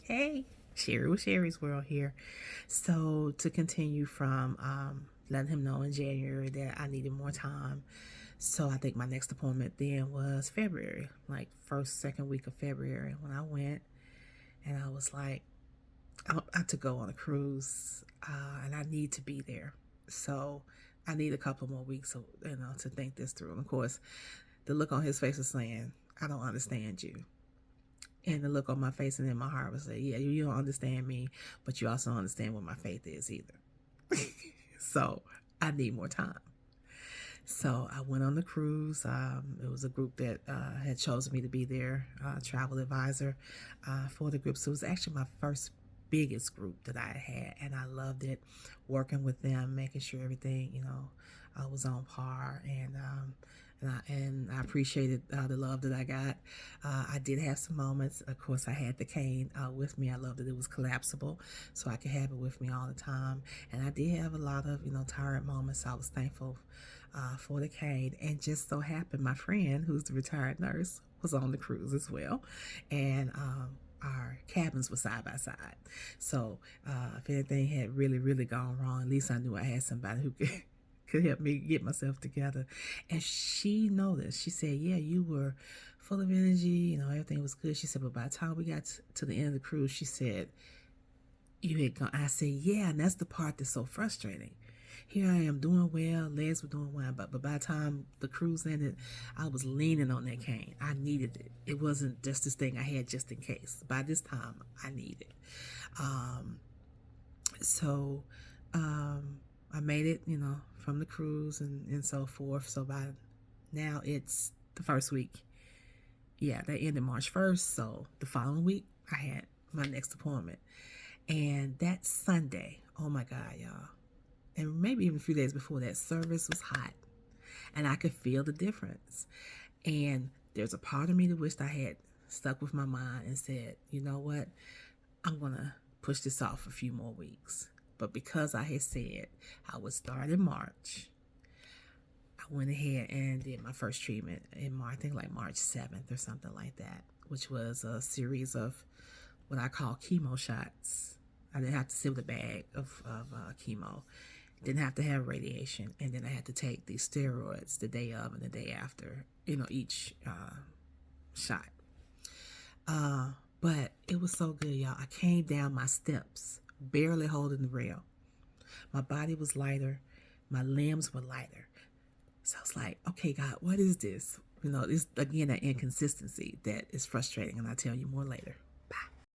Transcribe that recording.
Hey, Sherry with Sherry's World here. So, to continue from letting him know in January that I needed more time. So, I think my next appointment then was February, like first, second week of February when I went. And I was like, I to go on a cruise and I need to be there. So, I need a couple more weeks, to think this through. And of course, the look on his face was saying, I don't understand you. And the look on my face and in my heart was like, yeah, you don't understand me, but you also don't understand what my faith is either. So I need more time. So I went on the cruise. It was a group that had chosen me to be their travel advisor for the group. So it was actually my first biggest group that I had, and I loved it. Working with them, making sure everything, was on par, and I appreciated the love that I got. I did have some moments. Of course, I had the cane with me. I loved that it was collapsible, so I could have it with me all the time. And I did have a lot of, tired moments. I was thankful for the cane. And just so happened, my friend, who's the retired nurse, was on the cruise as well. And our cabins were side by side. So if anything had really, really gone wrong, at least I knew I had somebody who could help me get myself together. And she noticed. She said, yeah, you were full of energy, everything was good. She said, but by the time we got to the end of the cruise, she said, you had gone. I said, yeah, and that's the part that's so frustrating. Here I am doing well, legs were doing well, but by the time the cruise ended, I was leaning on that cane. I needed it. It wasn't just this thing I had just in case. By this time, I needed it. Um, so I made it, from the cruise and so forth. So by now it's the first week. Yeah, that ended March 1st. So the following week, I had my next appointment. And that Sunday, oh my God, y'all. And maybe even a few days before that, service was hot. And I could feel the difference. And there's a part of me that wished I had stuck with my mind and said, you know what? I'm going to push this off a few more weeks. But because I had said I would start in March, I went ahead and did my first treatment in March, I think like March 7th or something like that, which was a series of what I call chemo shots. I didn't have to sit with a bag of chemo. Didn't have to have radiation. And then I had to take these steroids the day of and the day after, each shot. But it was so good, y'all. I came down my steps, barely holding the rail. My body was lighter. My limbs were lighter. So I was like, okay, God, what is this? It's, again, that inconsistency that is frustrating. And I'll tell you more later.